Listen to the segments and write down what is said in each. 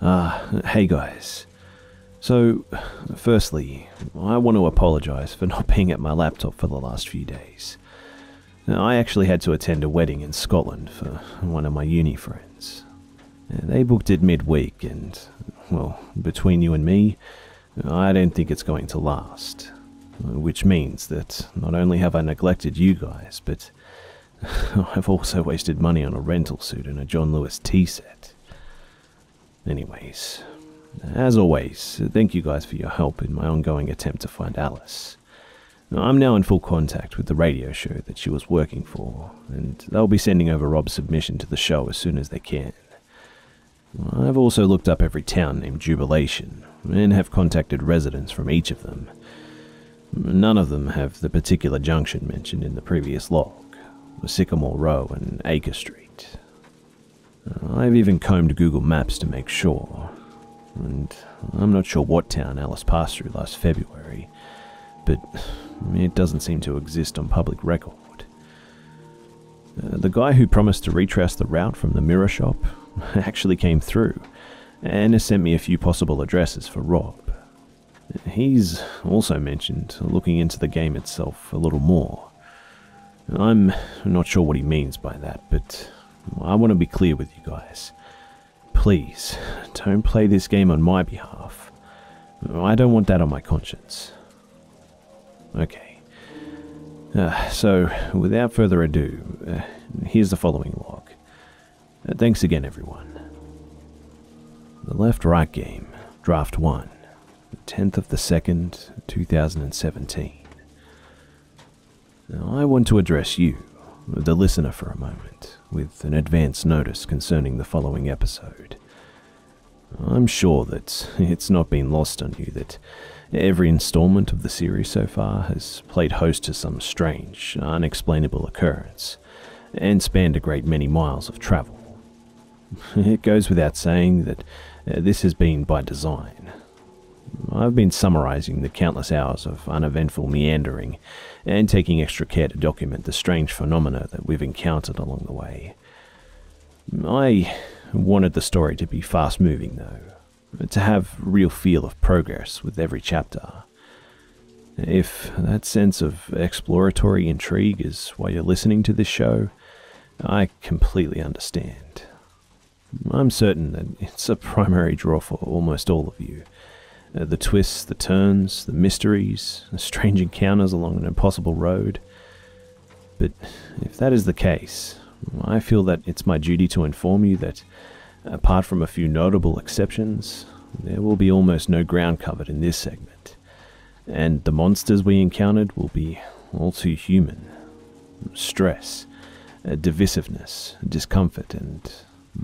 Hey guys. So, firstly, I want to apologize for not being at my laptop for the last few days. I actually had to attend a wedding in Scotland for one of my uni friends. They booked it midweek and, well, between you and me, I don't think it's going to last. Which means that not only have I neglected you guys, but I've also wasted money on a rental suit and a John Lewis tea set. Anyways, as always, thank you guys for your help in my ongoing attempt to find Alice. I'm now in full contact with the radio show that she was working for, and they'll be sending over Rob's submission to the show as soon as they can. I've also looked up every town named Jubilation, and have contacted residents from each of them. None of them have the particular junction mentioned in the previous log, Sycamore Row and Acre Street. I've even combed Google Maps to make sure, and I'm not sure what town Alice passed through last February, but it doesn't seem to exist on public record. The guy who promised to retrace the route from the mirror shop actually came through, and has sent me a few possible addresses for Rob. He's also mentioned looking into the game itself a little more. I'm not sure what he means by that, but I want to be clear with you guys. Please, don't play this game on my behalf. I don't want that on my conscience. Okay. So, without further ado, here's the following log. Thanks again, everyone. The Left-Right Game, Draft 1, the 10th of the 2nd, 2017. Now, I want to address you, the listener, for a moment, with an advance notice concerning the following episode. I'm sure that it's not been lost on you that every installment of the series so far has played host to some strange, unexplainable occurrence, and spanned a great many miles of travel. It goes without saying that this has been by design. I've been summarizing the countless hours of uneventful meandering and taking extra care to document the strange phenomena that we've encountered along the way. I wanted the story to be fast-moving, though, to have real feel of progress with every chapter. If that sense of exploratory intrigue is why you're listening to this show, I completely understand. I'm certain that it's a primary draw for almost all of you. The twists, the turns, the mysteries, the strange encounters along an impossible road. But if that is the case, I feel that it's my duty to inform you that, apart from a few notable exceptions, there will be almost no ground covered in this segment, and the monsters we encountered will be all too human. Stress, divisiveness, discomfort, and,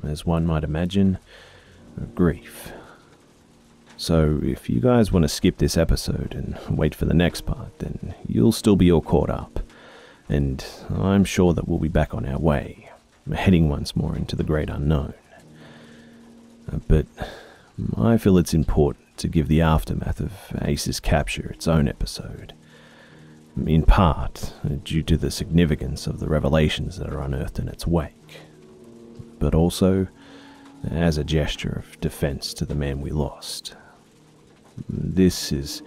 as one might imagine, grief. So if you guys want to skip this episode and wait for the next part, then you'll still be all caught up, and I'm sure that we'll be back on our way, heading once more into the great unknown. But I feel it's important to give the aftermath of Ace's capture its own episode, in part due to the significance of the revelations that are unearthed in its wake, but also as a gesture of defense to the man we lost. This is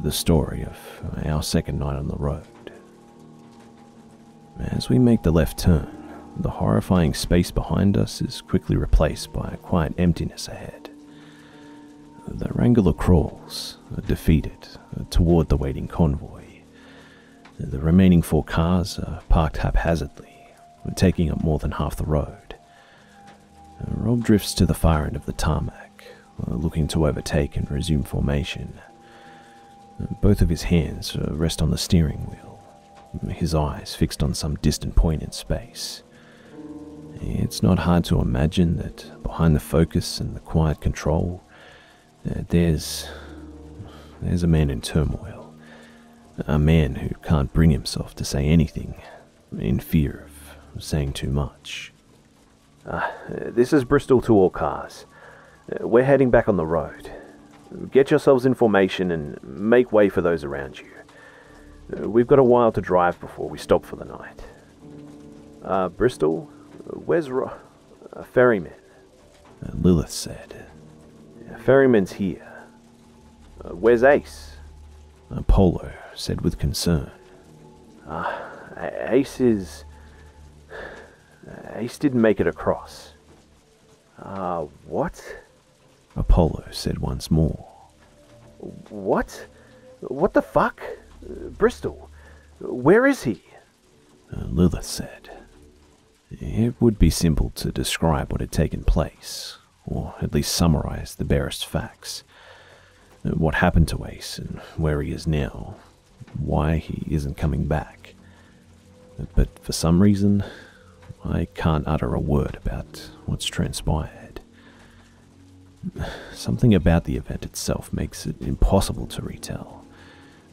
the story of our second night on the road. As we make the left turn, the horrifying space behind us is quickly replaced by a quiet emptiness ahead. The Wrangler crawls, defeated, toward the waiting convoy. The remaining 4 cars are parked haphazardly, taking up more than half the road. Rob drifts to the far end of the tarmac, looking to overtake and resume formation. Both of his hands rest on the steering wheel, his eyes fixed on some distant point in space. It's not hard to imagine that behind the focus and the quiet control, there's a man in turmoil, a man who can't bring himself to say anything, in fear of saying too much. This is Bristol to all cars. We're heading back on the road. Get yourselves in formation and make way for those around you. We've got a while to drive before we stop for the night. Bristol? Where's a ferryman? Lilith said. Ferryman's here. Where's Ace? Apollo said with concern. Ace didn't make it across. What? Apollo said once more. What? What the fuck? Bristol, where is he? Lilith said. It would be simple to describe what had taken place, or at least summarize the barest facts. What happened to Ace and where he is now, why he isn't coming back. But for some reason, I can't utter a word about what's transpired. Something about the event itself makes it impossible to retell,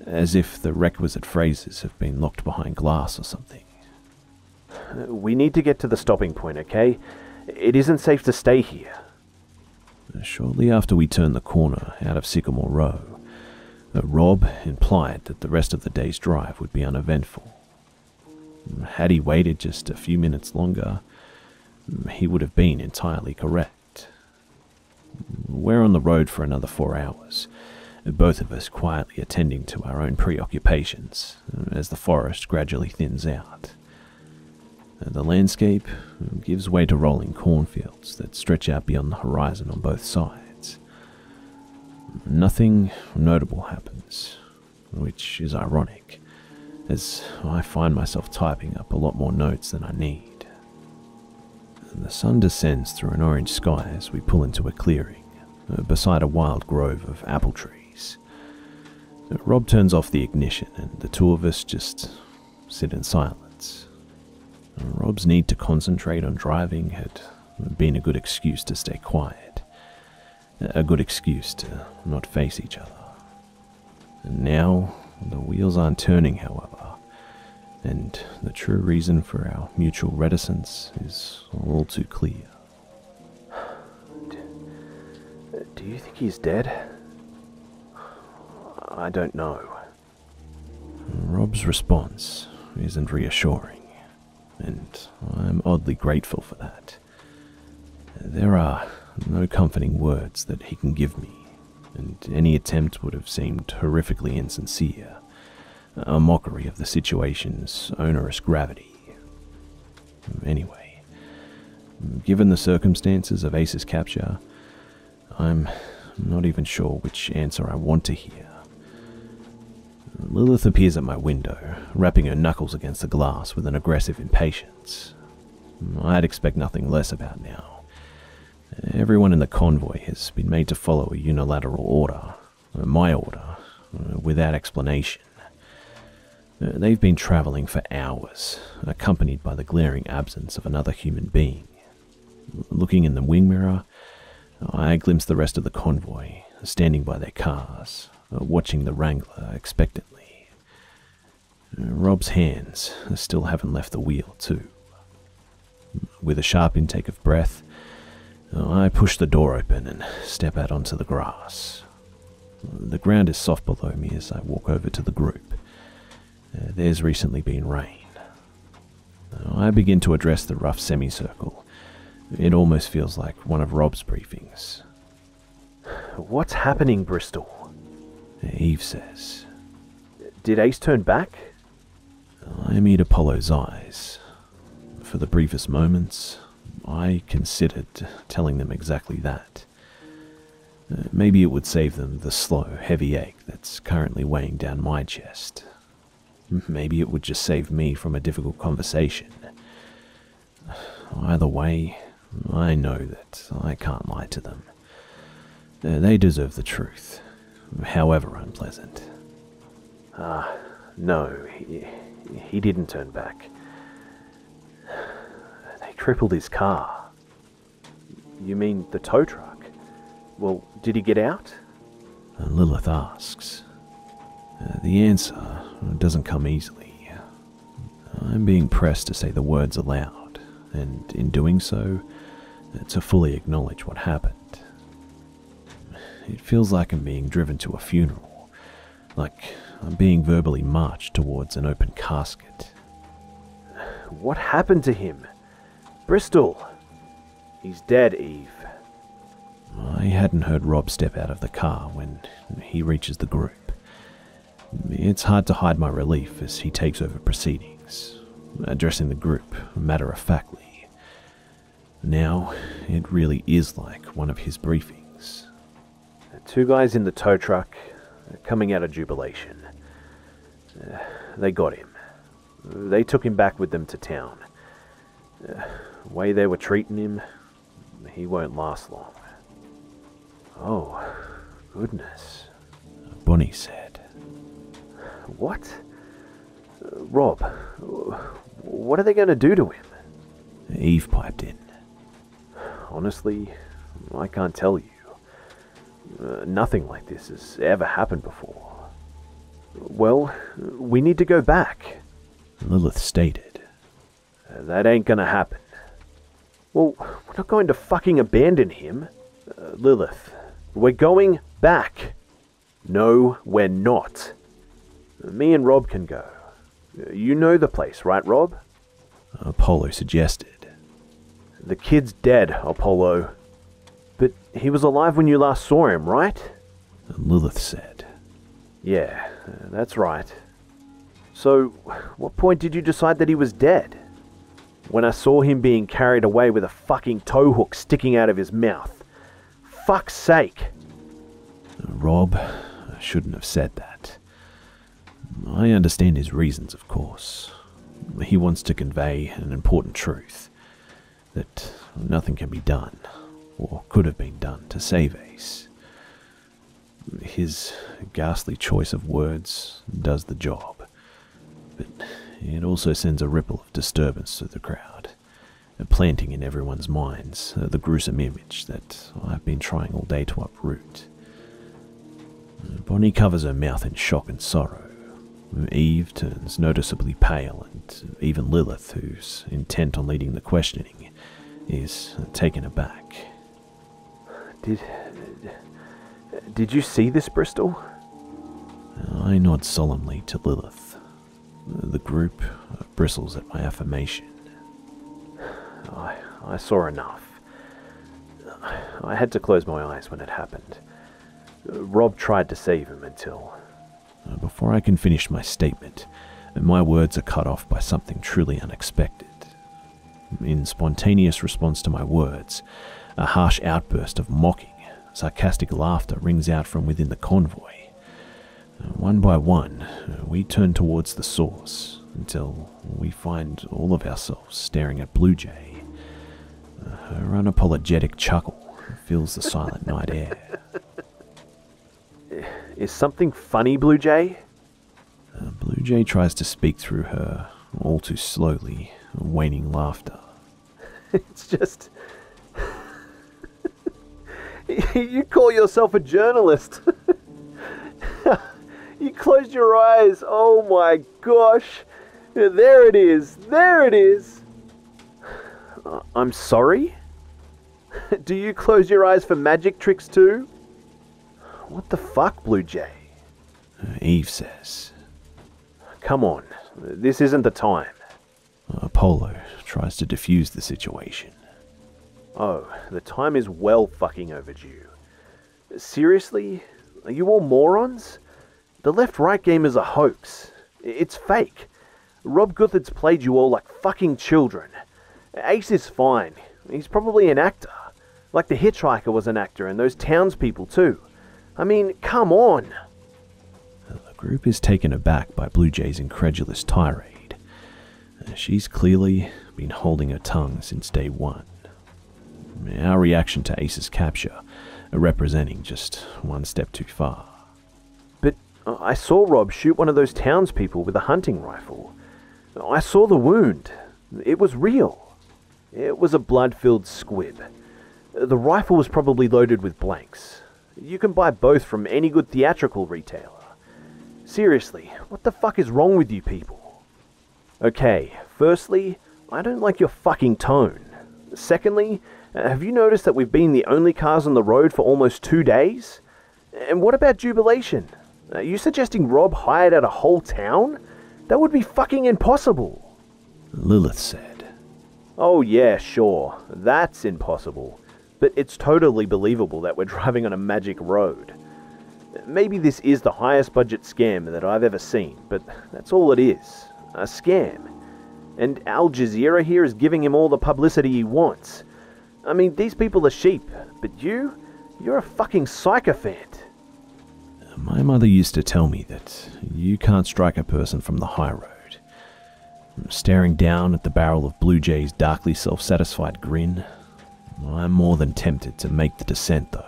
as if the requisite phrases have been locked behind glass or something. We need to get to the stopping point, okay? It isn't safe to stay here. Shortly after we turned the corner out of Sycamore Row, Rob implied that the rest of the day's drive would be uneventful. Had he waited just a few minutes longer, he would have been entirely correct. We're on the road for another 4 hours, both of us quietly attending to our own preoccupations as the forest gradually thins out. The landscape gives way to rolling cornfields that stretch out beyond the horizon on both sides. Nothing notable happens, which is ironic, as I find myself typing up a lot more notes than I need. The sun descends through an orange sky as we pull into a clearing, beside a wild grove of apple trees. Rob turns off the ignition and the two of us just sit in silence. Rob's need to concentrate on driving had been a good excuse to stay quiet, a good excuse to not face each other. And now, the wheels aren't turning, however, and the true reason for our mutual reticence is all too clear. Do you think he's dead? I don't know. Rob's response isn't reassuring, and I'm oddly grateful for that. There are no comforting words that he can give me, and any attempt would have seemed horrifically insincere, a mockery of the situation's onerous gravity. Anyway, given the circumstances of Ace's capture, I'm not even sure which answer I want to hear. Lilith appears at my window, rapping her knuckles against the glass with an aggressive impatience. I'd expect nothing less about now. Everyone in the convoy has been made to follow a unilateral order, my order, without explanation. They've been traveling for hours, accompanied by the glaring absence of another human being. Looking in the wing mirror, I glimpse the rest of the convoy, standing by their cars, watching the Wrangler expectantly. Rob's hands still haven't left the wheel, too. With a sharp intake of breath, I push the door open and step out onto the grass. The ground is soft below me as I walk over to the group. There's recently been rain. I begin to address the rough semicircle. It almost feels like one of Rob's briefings. What's happening, Bristol? Eve says. Did Ace turn back? I meet Apollo's eyes. For the briefest moments, I considered telling them exactly that. Maybe it would save them the slow, heavy ache that's currently weighing down my chest. Maybe it would just save me from a difficult conversation. Either way, I know that I can't lie to them. They deserve the truth, however unpleasant. No, he didn't turn back. They crippled his car. You mean the tow truck? Well, did he get out? Lilith asks. The answer doesn't come easily. I'm being pressed to say the words aloud, and in doing so, to fully acknowledge what happened. It feels like I'm being driven to a funeral, like I'm being verbally marched towards an open casket. What happened to him? Bristol! He's dead, Eve. I hadn't heard Rob step out of the car when he reaches the group. It's hard to hide my relief as he takes over proceedings, addressing the group matter-of-factly. Now, it really is like one of his briefings. Two guys in the tow truck coming out of Jubilation. They got him. They took him back with them to town. The way they were treating him, he won't last long. Oh, goodness, Bonnie said. What? Rob, what are they going to do to him? Eve piped in. Honestly, I can't tell you. Nothing like this has ever happened before. Well, we need to go back, Lilith stated. That ain't gonna happen. Well, we're not going to fucking abandon him. Lilith, we're going back. No, we're not. Me and Rob can go. You know the place, right, Rob? Apollo suggested. The kid's dead, Apollo. But he was alive when you last saw him, right? Lilith said. Yeah, that's right. So, what point did you decide that he was dead? When I saw him being carried away with a fucking tow hook sticking out of his mouth. Fuck's sake. Rob shouldn't have said that. I understand his reasons, of course. He wants to convey an important truth. That nothing can be done, or could have been done, to save Ace. His ghastly choice of words does the job, but it also sends a ripple of disturbance through the crowd, planting in everyone's minds the gruesome image that I've been trying all day to uproot. Bonnie covers her mouth in shock and sorrow. Eve turns noticeably pale, and even Lilith, who's intent on leading the questioning, is taken aback. Did you see this, Bristol? I nod solemnly to Lilith. The group bristles at my affirmation. I saw enough. I had to close my eyes when it happened. Rob tried to save him until... Before I can finish my statement, my words are cut off by something truly unexpected. In spontaneous response to my words, a harsh outburst of mocking, sarcastic laughter rings out from within the convoy. One by one, we turn towards the source, until we find all of ourselves staring at Blue Jay. Her unapologetic chuckle fills the silent night air. Is something funny, Blue Jay? Blue Jay tries to speak through her, all too slowly, waning laughter. It's just... You call yourself a journalist. You closed your eyes. Oh my gosh. There it is. There it is. I'm sorry? Do you close your eyes for magic tricks too? What the fuck, Blue Jay? Eve says. Come on. This isn't the time. Apollo tries to defuse the situation. Oh, the time is well fucking overdue. Seriously? Are you all morons? The left-right game is a hoax. It's fake. Rob Guthard's played you all like fucking children. Ace is fine. He's probably an actor. Like the hitchhiker was an actor and those townspeople too. I mean, come on. The group is taken aback by Blue Jay's incredulous tirade. She's clearly been holding her tongue since day one. Our reaction to Ace's capture, representing just one step too far. But I saw Rob shoot one of those townspeople with a hunting rifle. I saw the wound. It was real. It was a blood-filled squib. The rifle was probably loaded with blanks. You can buy both from any good theatrical retailer. Seriously, what the fuck is wrong with you people? Okay, firstly, I don't like your fucking tone. Secondly, have you noticed that we've been the only cars on the road for almost 2 days? And what about Jubilation? Are you suggesting Rob hired out a whole town? That would be fucking impossible. Lilith said. Oh yeah, sure. That's impossible. But it's totally believable that we're driving on a magic road. Maybe this is the highest budget scam that I've ever seen, but that's all it is. A scam. And Al Jazeera here is giving him all the publicity he wants. I mean, these people are sheep, but you're a fucking sycophant. My mother used to tell me that you can't strike a person from the high road. Staring down at the barrel of Blue Jay's darkly self-satisfied grin, I'm more than tempted to make the descent, though.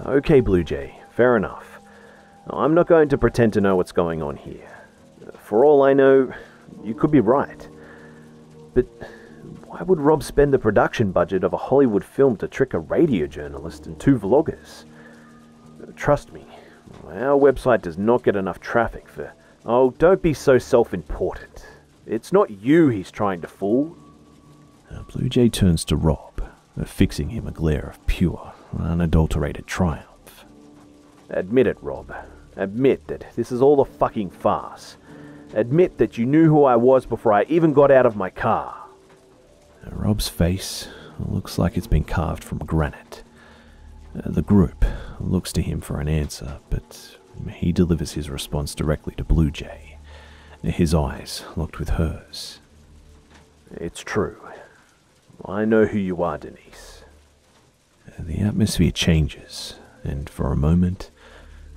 Okay, Blue Jay, fair enough. I'm not going to pretend to know what's going on here. For all I know, you could be right. But why would Rob spend the production budget of a Hollywood film to trick a radio journalist and 2 vloggers? Trust me, our website does not get enough traffic for... Oh, don't be so self-important. It's not you he's trying to fool. Blue Jay turns to Rob, fixing him a glare of pure, unadulterated triumph. Admit it, Rob. Admit that this is all a fucking farce. Admit that you knew who I was before I even got out of my car. Rob's face looks like it's been carved from granite. The group looks to him for an answer, but he delivers his response directly to Blue Jay, his eyes locked with hers. It's true. I know who you are, Denise. The atmosphere changes, and for a moment,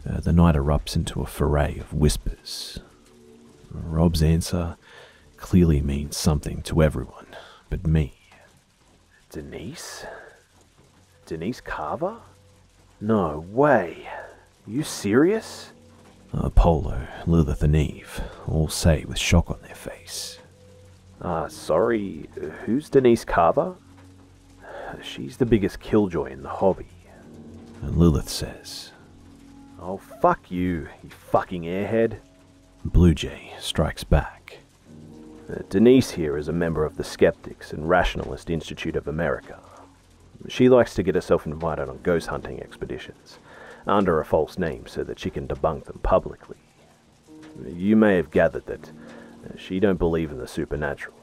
the night erupts into a foray of whispers. Rob's answer clearly means something to everyone but me. Denise? Denise Carver? No way. You serious? Polo, Lilith and Eve all say with shock on their face. Sorry, who's Denise Carver? She's the biggest killjoy in the hobby. Lilith says. Oh, fuck you, you fucking airhead. Blue Jay strikes back. Denise here is a member of the Skeptics and Rationalist Institute of America. She likes to get herself invited on ghost hunting expeditions, under a false name so that she can debunk them publicly. You may have gathered that she don't believe in the supernatural.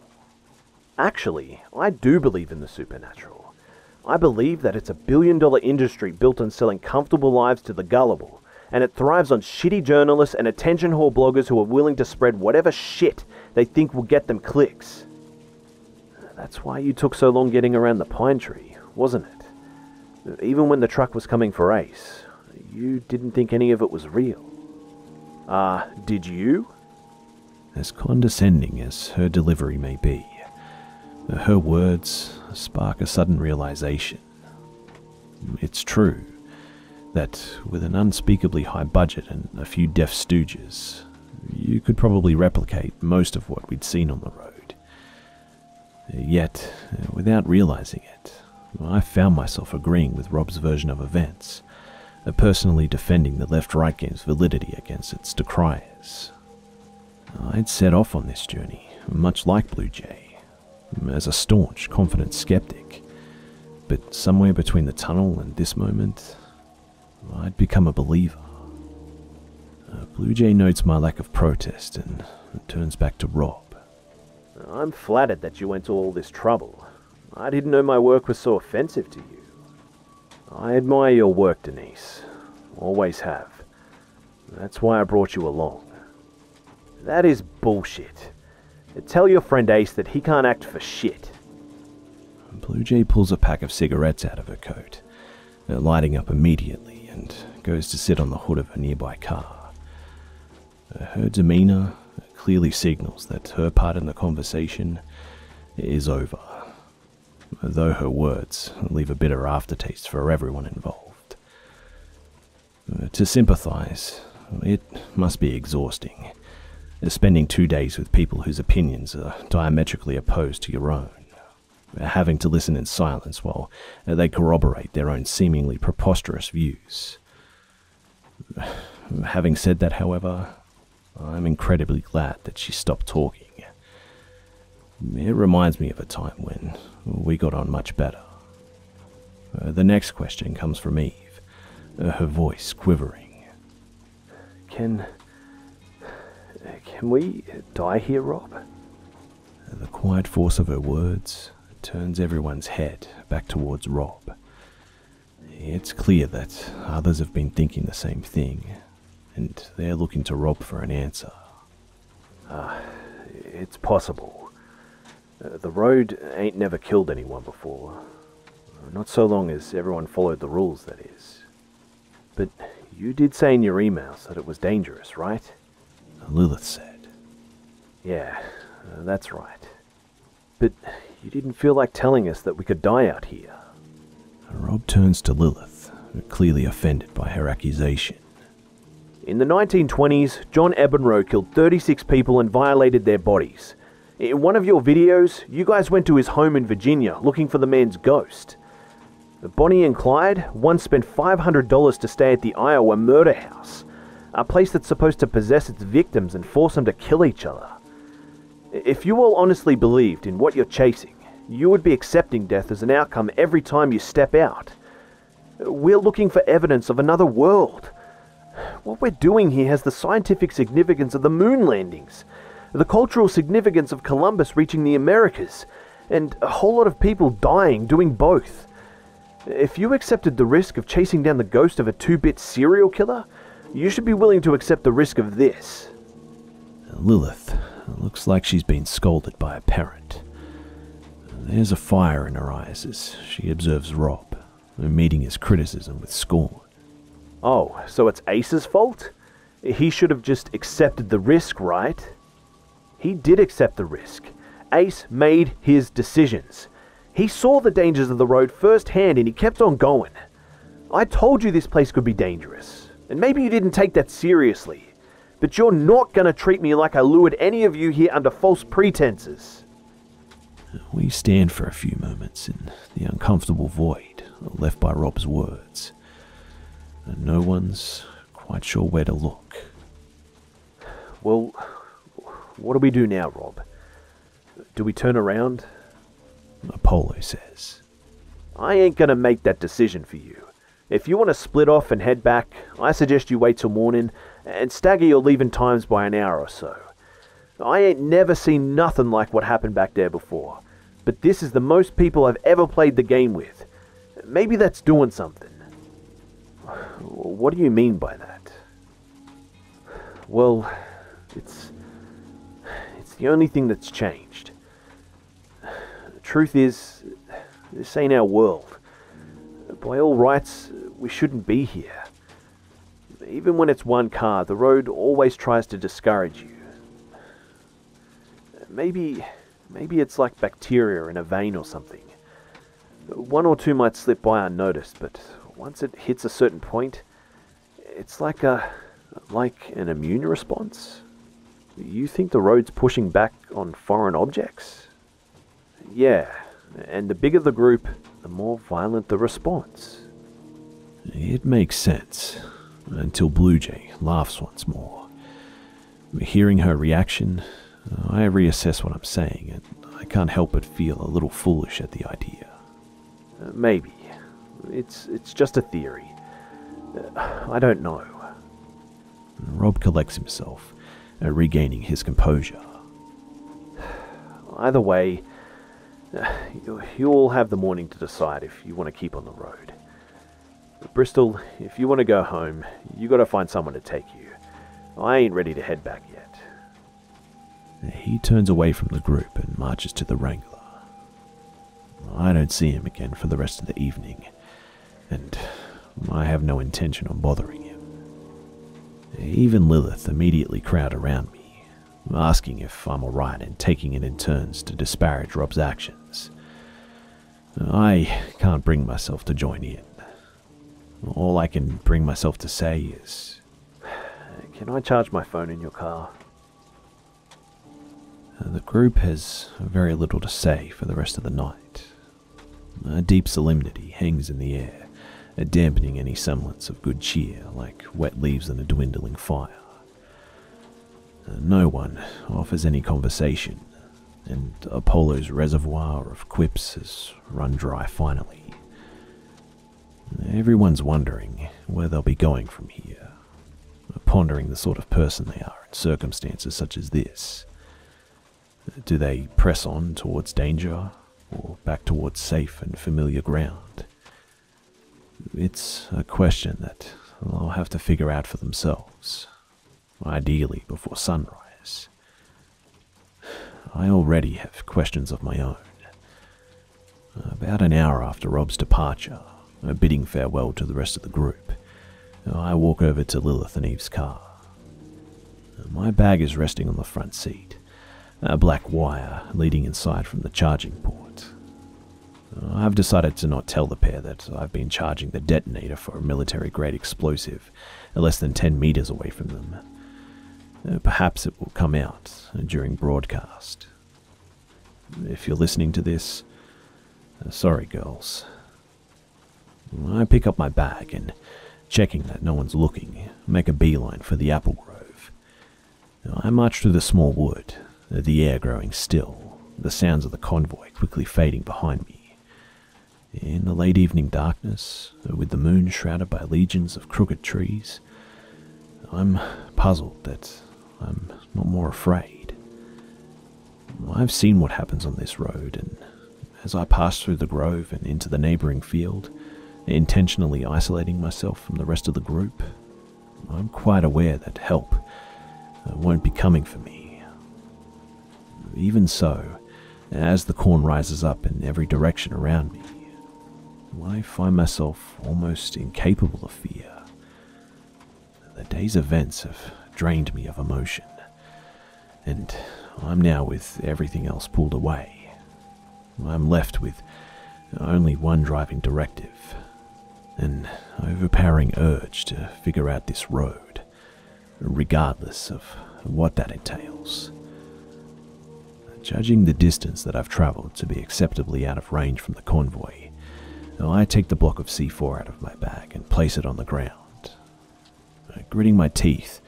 Actually, I do believe in the supernatural. I believe that it's a billion-dollar industry built on selling comfortable lives to the gullible, and it thrives on shitty journalists and attention whore bloggers who are willing to spread whatever shit they think will get them clicks. That's why you took so long getting around the pine tree, wasn't it? Even when the truck was coming for Ace, you didn't think any of it was real. Did you? As condescending as her delivery may be, her words spark a sudden realization. It's true that with an unspeakably high budget and a few deaf stooges, you could probably replicate most of what we'd seen on the road. Yet, without realizing it, I found myself agreeing with Rob's version of events, personally defending the left-right game's validity against its decriers. I'd set off on this journey, much like Blue Jay, as a staunch, confident skeptic, but somewhere between the tunnel and this moment, I'd become a believer. Blue Jay notes my lack of protest and turns back to Rob. I'm flattered that you went to all this trouble. I didn't know my work was so offensive to you. I admire your work, Denise. Always have. That's why I brought you along. That is bullshit. Tell your friend Ace that he can't act for shit. Blue Jay pulls a pack of cigarettes out of her coat, lighting up immediately, and goes to sit on the hood of a nearby car. Her demeanor clearly signals that her part in the conversation is over, though her words leave a bitter aftertaste for everyone involved. To sympathize, it must be exhausting, spending 2 days with people whose opinions are diametrically opposed to your own, having to listen in silence while they corroborate their own seemingly preposterous views. Having said that, however, I'm incredibly glad that she stopped talking. It reminds me of a time when we got on much better. The next question comes from Eve, her voice quivering. Can we die here, Rob? The quiet force of her words turns everyone's head back towards Rob. It's clear that others have been thinking the same thing, and they're looking to Rob for an answer. It's possible. The road ain't never killed anyone before. Not so long as everyone followed the rules, that is. But you did say in your emails that it was dangerous, right? Lilith said. Yeah, that's right. But you didn't feel like telling us that we could die out here. Rob turns to Lilith, clearly offended by her accusation. In the 1920s, John Ebenroe killed 36 people and violated their bodies. In one of your videos, you guys went to his home in Virginia looking for the man's ghost. Bonnie and Clyde once spent $500 to stay at the Iowa murder house, a place that's supposed to possess its victims and force them to kill each other. If you all honestly believed in what you're chasing, you would be accepting death as an outcome every time you step out. We're looking for evidence of another world. What we're doing here has the scientific significance of the moon landings, the cultural significance of Columbus reaching the Americas, and a whole lot of people dying doing both. If you accepted the risk of chasing down the ghost of a 2-bit serial killer, you should be willing to accept the risk of this. Lilith looks like she's been scolded by a parent. There's a fire in her eyes as she observes Rob, meeting his criticism with scorn. Oh, so it's Ace's fault? He should have just accepted the risk, right? He did accept the risk. Ace made his decisions. He saw the dangers of the road firsthand and he kept on going. I told you this place could be dangerous, and maybe you didn't take that seriously, but you're not going to treat me like I lured any of you here under false pretenses. We stand for a few moments in the uncomfortable void left by Rob's words, and no one's quite sure where to look. Well, what do we do now, Rob? Do we turn around? Apollo says. I ain't gonna make that decision for you. If you want to split off and head back, I suggest you wait till morning and stagger your leaving times by an hour or so. I ain't never seen nothing like what happened back there before, but this is the most people I've ever played the game with. Maybe that's doing something. What do you mean by that? Well, it's the only thing that's changed. The truth is, this ain't our world. By all rights, we shouldn't be here. Even when it's one car, the road always tries to discourage you. Maybe it's like bacteria in a vein or something. One or two might slip by unnoticed, but once it hits a certain point, it's like an immune response. You think the road's pushing back on foreign objects? Yeah, and the bigger the group, the more violent the response. It makes sense, until Blue Jay laughs once more. Hearing her reaction, I reassess what I'm saying, and I can't help but feel a little foolish at the idea. Maybe. It's just a theory. I don't know. Rob collects himself, regaining his composure. Either way, you all have the morning to decide if you want to keep on the road. Bristol, if you want to go home, you got to find someone to take you. I ain't ready to head back yet. He turns away from the group and marches to the Wrangler. I don't see him again for the rest of the evening, and I have no intention of bothering him. Even Lilith immediately crowd around me, asking if I'm alright and taking it in turns to disparage Rob's actions. I can't bring myself to join in. All I can bring myself to say is, can I charge my phone in your car? The group has very little to say for the rest of the night. A deep solemnity hangs in the air, dampening any semblance of good cheer like wet leaves in a dwindling fire. No one offers any conversation, and Apollo's reservoir of quips has run dry finally. Everyone's wondering where they'll be going from here, pondering the sort of person they are in circumstances such as this. Do they press on towards danger, or back towards safe and familiar ground? It's a question that they'll have to figure out for themselves, ideally before sunrise. I already have questions of my own. About an hour after Rob's departure, bidding farewell to the rest of the group, I walk over to Lilith and Eve's car. My bag is resting on the front seat, a black wire leading inside from the charging port. I've decided to not tell the pair that I've been charging the detonator for a military-grade explosive less than 10 meters away from them. Perhaps it will come out during broadcast. If you're listening to this, sorry girls. I pick up my bag and, checking that no one's looking, make a beeline for the apple grove. I march through the small wood, the air growing still, the sounds of the convoy quickly fading behind me. In the late evening darkness, with the moon shrouded by legions of crooked trees, I'm puzzled that I'm not more afraid. I've seen what happens on this road, and as I pass through the grove and into the neighboring field, intentionally isolating myself from the rest of the group, I'm quite aware that help won't be coming for me. Even so, as the corn rises up in every direction around me, I find myself almost incapable of fear. The day's events have drained me of emotion, and I'm now with everything else pulled away. I'm left with only one driving directive, an overpowering urge to figure out this road, regardless of what that entails. Judging the distance that I've traveled to be acceptably out of range from the convoy, I take the block of C4 out of my bag and place it on the ground. Gritting my teeth,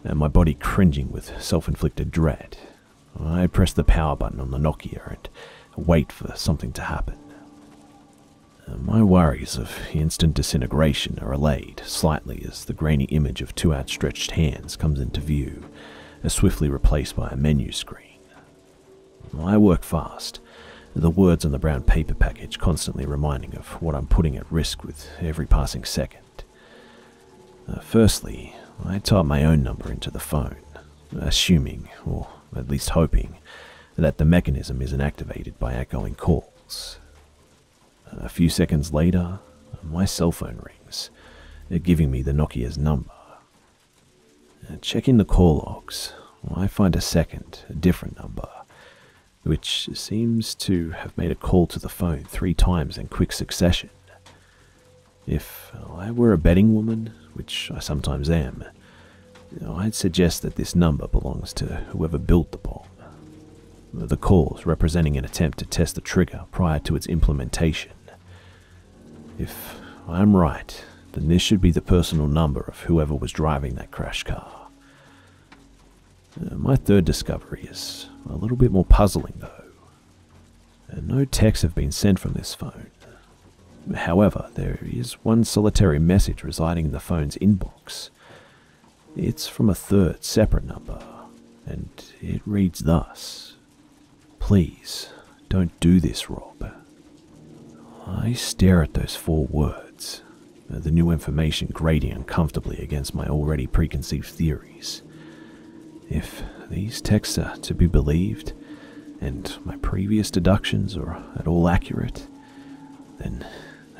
and my body cringing with self-inflicted dread, I press the power button on the Nokia and wait for something to happen. My worries of instant disintegration are allayed slightly as the grainy image of two outstretched hands comes into view, swiftly replaced by a menu screen. I work fast, the words on the brown paper package constantly reminding of what I'm putting at risk with every passing second. Firstly, I type my own number into the phone, assuming, or at least hoping, that the mechanism isn't activated by outgoing calls. A few seconds later, my cell phone rings, giving me the Nokia's number. Checking the call logs, I find a different number, which seems to have made a call to the phone 3 times in quick succession. If I were a betting woman, which I sometimes am, I'd suggest that this number belongs to whoever built the bomb. The calls representing an attempt to test the trigger prior to its implementation. If I'm right, then this should be the personal number of whoever was driving that crash car. My third discovery is a little bit more puzzling though. No texts have been sent from this phone. However, there is one solitary message residing in the phone's inbox. It's from a third, separate number, and it reads thus: "Please, don't do this, Rob." I stare at those 4 words, the new information grating uncomfortably against my already preconceived theories. If these texts are to be believed, and my previous deductions are at all accurate, then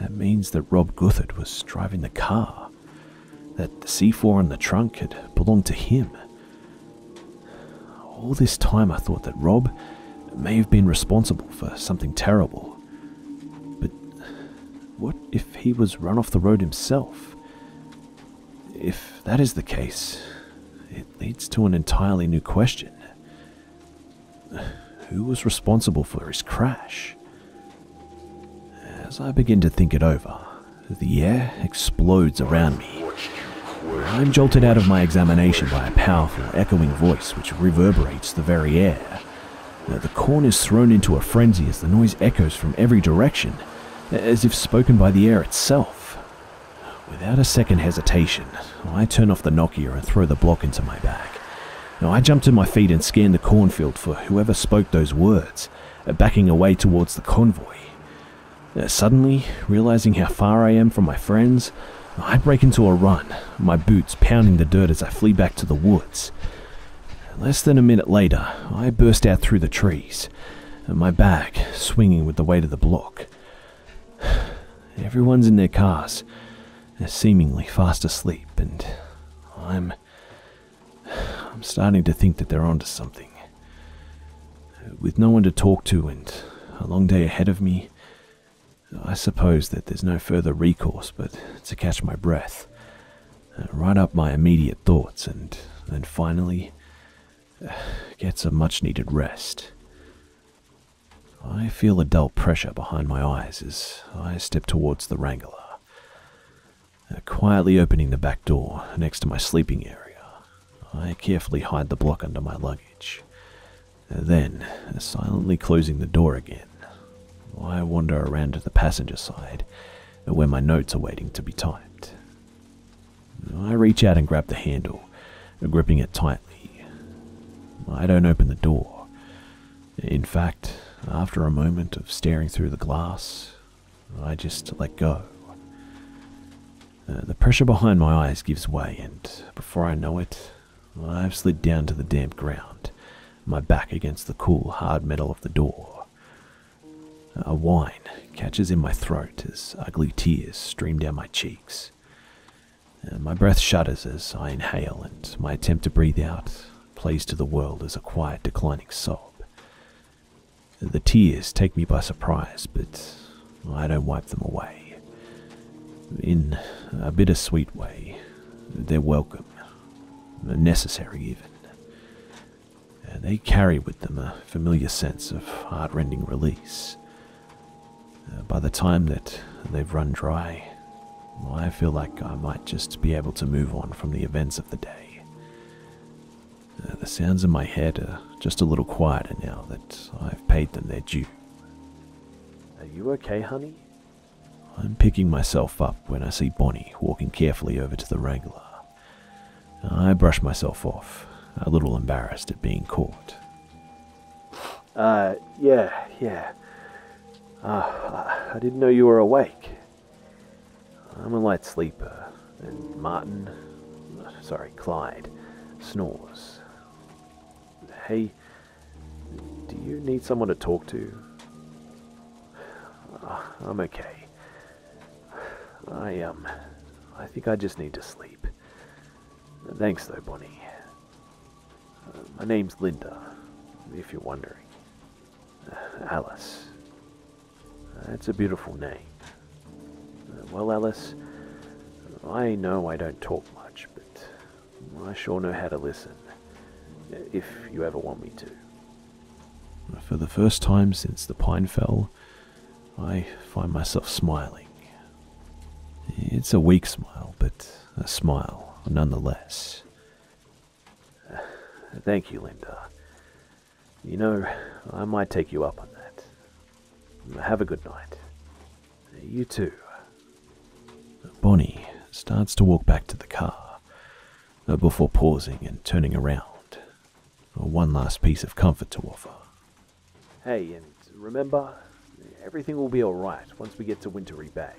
that means that Rob Guthert was driving the car, that the C4 in the trunk had belonged to him. All this time I thought that Rob may have been responsible for something terrible. But what if he was run off the road himself? If that is the case, it leads to an entirely new question. Who was responsible for his crash? As I begin to think it over, the air explodes around me. I'm jolted out of my examination by a powerful, echoing voice which reverberates the very air. The corn is thrown into a frenzy as the noise echoes from every direction, as if spoken by the air itself. Without a second hesitation, I turn off the Nokia and throw the block into my bag. I jump to my feet and scan the cornfield for whoever spoke those words, backing away towards the convoy. Suddenly, realizing how far I am from my friends, I break into a run, my boots pounding the dirt as I flee back to the woods. Less than a minute later, I burst out through the trees, my bag swinging with the weight of the block. Everyone's in their cars, seemingly fast asleep, and I'm starting to think that they're onto something. With no one to talk to and a long day ahead of me, I suppose that there's no further recourse but to catch my breath, write up my immediate thoughts, and finally get some much-needed rest. I feel a dull pressure behind my eyes as I step towards the Wrangler, quietly opening the back door next to my sleeping area. I carefully hide the block under my luggage. Then, silently closing the door again, I wander around to the passenger side, where my notes are waiting to be typed. I reach out and grab the handle, gripping it tightly. I don't open the door. In fact, after a moment of staring through the glass, I just let go. The pressure behind my eyes gives way, and before I know it, I've slid down to the damp ground, my back against the cool, hard metal of the door. A whine catches in my throat as ugly tears stream down my cheeks. My breath shudders as I inhale, and my attempt to breathe out plays to the world as a quiet, declining sob. The tears take me by surprise, but I don't wipe them away. In a bittersweet way, they're welcome, necessary even. They carry with them a familiar sense of heart-rending release. By the time that they've run dry, I feel like I might just be able to move on from the events of the day. The sounds in my head are just a little quieter now that I've paid them their due. Are you okay, honey? I'm picking myself up when I see Bonnie walking carefully over to the Wrangler. I brush myself off, a little embarrassed at being caught. Yeah. I didn't know you were awake. I'm a light sleeper, and Clyde, snores. Hey, do you need someone to talk to? I'm okay. I think I just need to sleep. Thanks though, Bonnie. My name's Linda, if you're wondering. Alice. That's a beautiful name. Well, Alice, I know I don't talk much, but I sure know how to listen, if you ever want me to. For the first time since the pine fell, I find myself smiling. It's a weak smile, but a smile nonetheless. Thank you, Linda. You know, I might take you up on that. Have a good night. You too. Bonnie starts to walk back to the car, before pausing and turning around, one last piece of comfort to offer. Hey, and remember, everything will be alright once we get to Wintery Bay.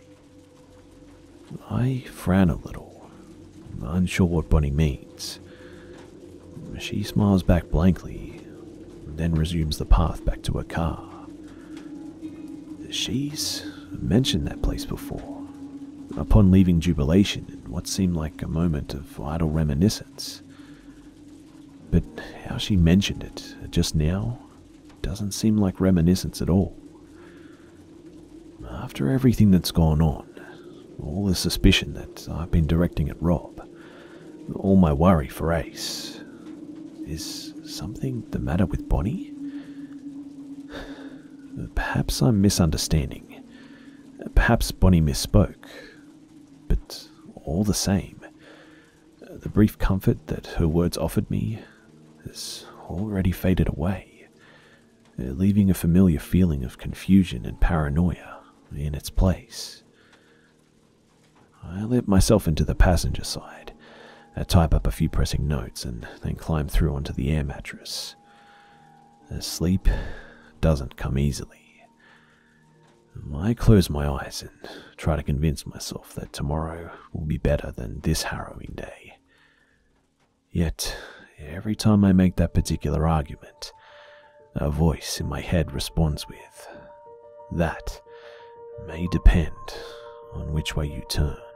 I frown a little, unsure what Bonnie means. She smiles back blankly, then resumes the path back to her car. She's mentioned that place before, upon leaving Jubilation in what seemed like a moment of idle reminiscence. But how she mentioned it just now doesn't seem like reminiscence at all. After everything that's gone on, all the suspicion that I've been directing at Rob, all my worry for Ace, is something the matter with Bonnie? Perhaps I'm misunderstanding. Perhaps Bonnie misspoke. But all the same, the brief comfort that her words offered me has already faded away, leaving a familiar feeling of confusion and paranoia in its place. I let myself into the passenger side, type up a few pressing notes, and then climb through onto the air mattress. Sleep doesn't come easily. I close my eyes and try to convince myself that tomorrow will be better than this harrowing day. Yet, every time I make that particular argument, a voice in my head responds with, "That may depend on which way you turn."